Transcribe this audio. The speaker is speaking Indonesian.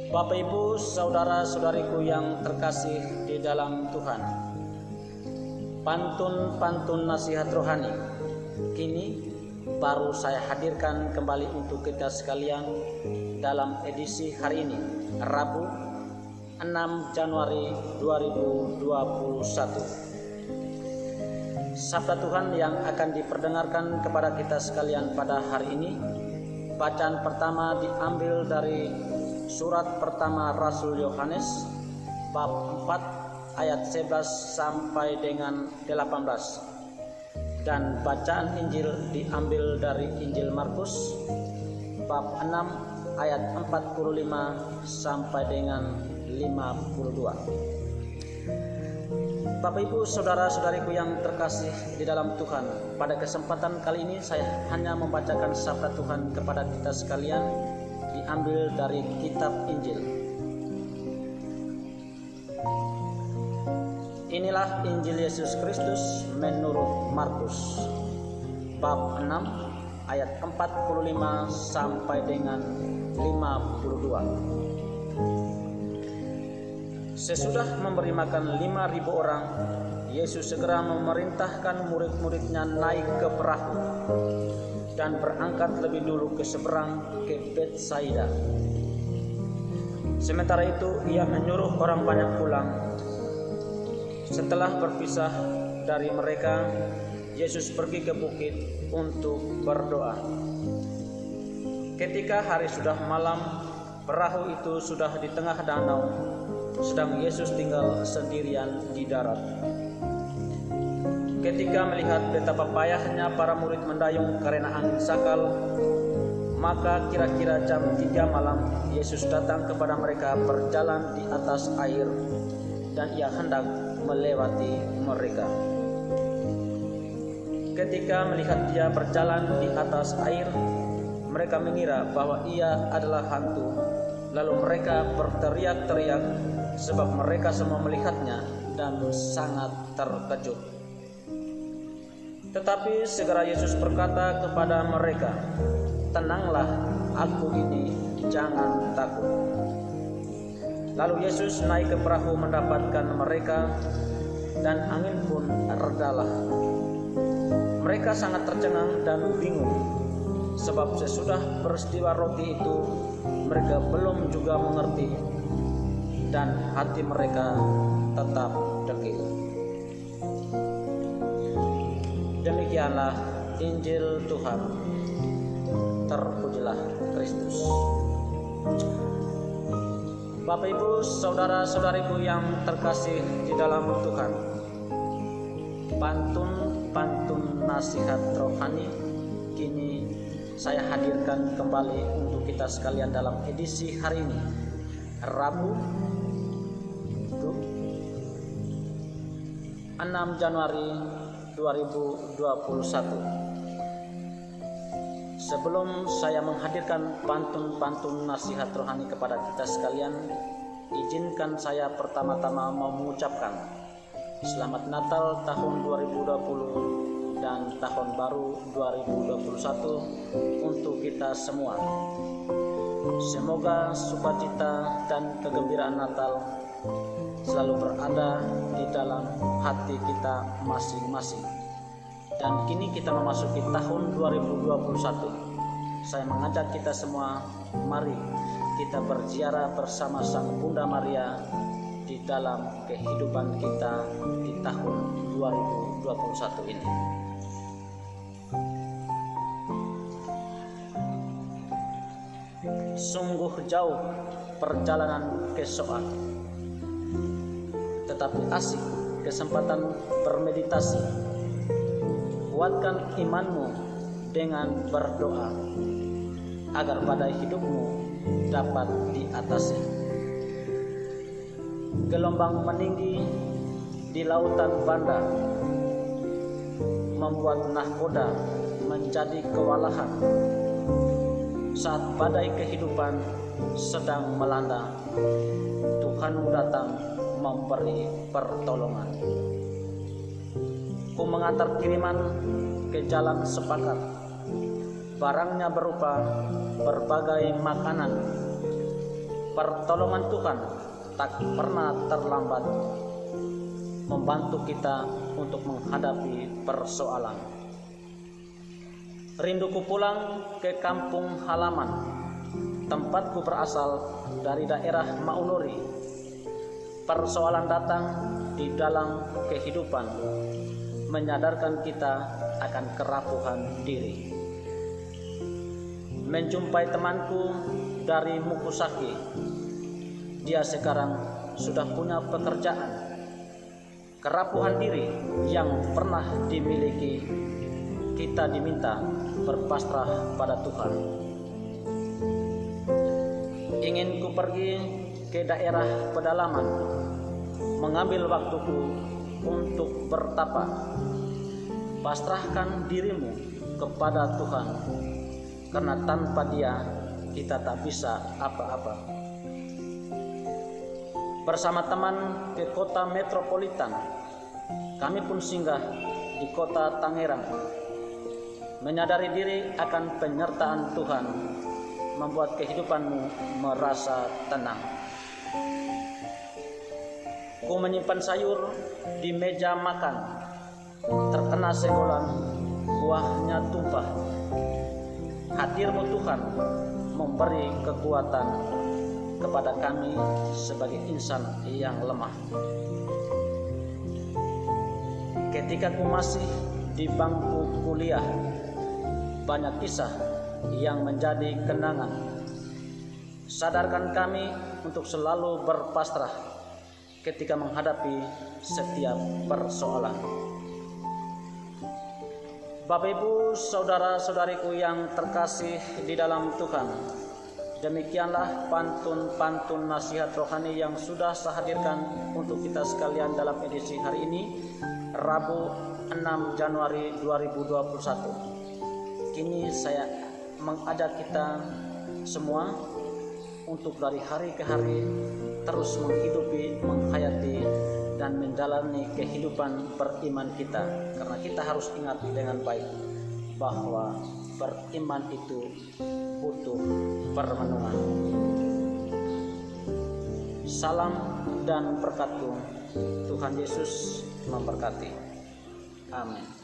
Bapak Ibu, saudara-saudariku yang terkasih di dalam Tuhan, pantun-pantun nasihat rohani kini baru saya hadirkan kembali untuk kita sekalian dalam edisi hari ini, Rabu 6 Januari 2021. Sabda Tuhan yang akan diperdengarkan kepada kita sekalian pada hari ini, bacaan pertama diambil dari surat pertama Rasul Yohanes bab 4 ayat 11 sampai dengan 18, dan bacaan Injil diambil dari Injil Markus bab 6 ayat 45 sampai dengan 52. Bapak Ibu, saudara-saudariku yang terkasih di dalam Tuhan, pada kesempatan kali ini saya hanya membacakan sabda Tuhan kepada kita sekalian, diambil dari kitab Injil. Inilah Injil Yesus Kristus menurut Markus bab 6 ayat 45 sampai dengan 52. Sesudah memberi makan 5.000 orang, Yesus segera memerintahkan murid-muridnya naik ke perahu dan berangkat lebih dulu ke seberang, ke Betsaida. Sementara itu ia menyuruh orang banyak pulang. Setelah berpisah dari mereka, Yesus pergi ke bukit untuk berdoa. Ketika hari sudah malam, perahu itu sudah di tengah danau, sedang Yesus tinggal sendirian di darat. Ketika melihat betapa payahnya para murid mendayung karena angin sakal, maka kira-kira jam 3 malam Yesus datang kepada mereka berjalan di atas air, dan ia hendak melewati mereka. Ketika melihat dia berjalan di atas air, mereka mengira bahwa ia adalah hantu. Lalu mereka berteriak-teriak sebab mereka semua melihatnya dan sangat terkejut. Tetapi segera Yesus berkata kepada mereka, "Tenanglah, aku ini, jangan takut." Lalu Yesus naik ke perahu mendapatkan mereka, dan angin pun redalah. Mereka sangat tercengang dan bingung, sebab sesudah peristiwa roti itu mereka belum juga mengerti, dan hati mereka tetap dekil. Demikianlah Injil Tuhan. Terpujilah Kristus. Bapak Ibu, saudara-saudariku yang terkasih di dalam Tuhan, pantun-pantun nasihat rohani kini saya hadirkan kembali untuk kita sekalian dalam edisi hari ini, Rabu 6 Januari 2021. Sebelum saya menghadirkan pantun-pantun nasihat rohani kepada kita sekalian, izinkan saya pertama-tama mengucapkan Selamat Natal tahun 2020 dan Tahun Baru 2021 untuk kita semua. Semoga sukacita dan kegembiraan Natal selalu berada di dalam hati kita masing-masing. Dan kini kita memasuki tahun 2021. Saya mengajak kita semua, mari kita berziarah bersama Sang Bunda Maria di dalam kehidupan kita di tahun 2021 ini. Sungguh jauh perjalanan ke Soa, tetapi asik kesempatan bermeditasi. Kuatkan imanmu dengan berdoa, agar badai hidupmu dapat diatasi. Gelombang meninggi di lautan banda, membuat nahkoda menjadi kewalahan. Saat badai kehidupan sedang melanda, Tuhanmu datang memberi pertolongan. Ku mengantar kiriman ke jalan sepakat, barangnya berupa berbagai makanan, pertolongan Tuhan tak pernah terlambat membantu kita untuk menghadapi persoalan. Rinduku pulang ke kampung halaman, tempatku berasal dari daerah Maunuri. Persoalan datang di dalam kehidupan, menyadarkan kita akan kerapuhan diri. Menjumpai temanku dari Mukusaki, dia sekarang sudah punya pekerjaan. Kerapuhan diri yang pernah dimiliki, kita diminta berpasrah pada Tuhan. Ingin ku pergi ke daerah pedalaman, mengambil waktuku untuk bertapa. Pasrahkan dirimu kepada Tuhan, karena tanpa Dia kita tak bisa apa-apa. Bersama teman ke kota metropolitan, kami pun singgah di kota Tangerang. Menyadari diri akan penyertaan Tuhan membuat kehidupanmu merasa tenang. Ku menyimpan sayur di meja makan, terkena sengolan, buahnya tumpah. Hadirmu Tuhan memberi kekuatan kepada kami sebagai insan yang lemah. Ketika ku masih di bangku kuliah, banyak kisah yang menjadi kenangan. Sadarkan kami untuk selalu berpasrah ketika menghadapi setiap persoalan. Bapak Ibu, saudara-saudariku yang terkasih di dalam Tuhan, demikianlah pantun-pantun nasihat rohani yang sudah saya hadirkan untuk kita sekalian dalam edisi hari ini, Rabu 6 Januari 2021. Kini saya mengajak kita semua untuk dari hari ke hari terus menghidupi, menghayati, dan menjalani kehidupan beriman kita. Karena kita harus ingat dengan baik bahwa beriman itu butuh perenungan. Salam dan berkatku, Tuhan Yesus memberkati. Amin.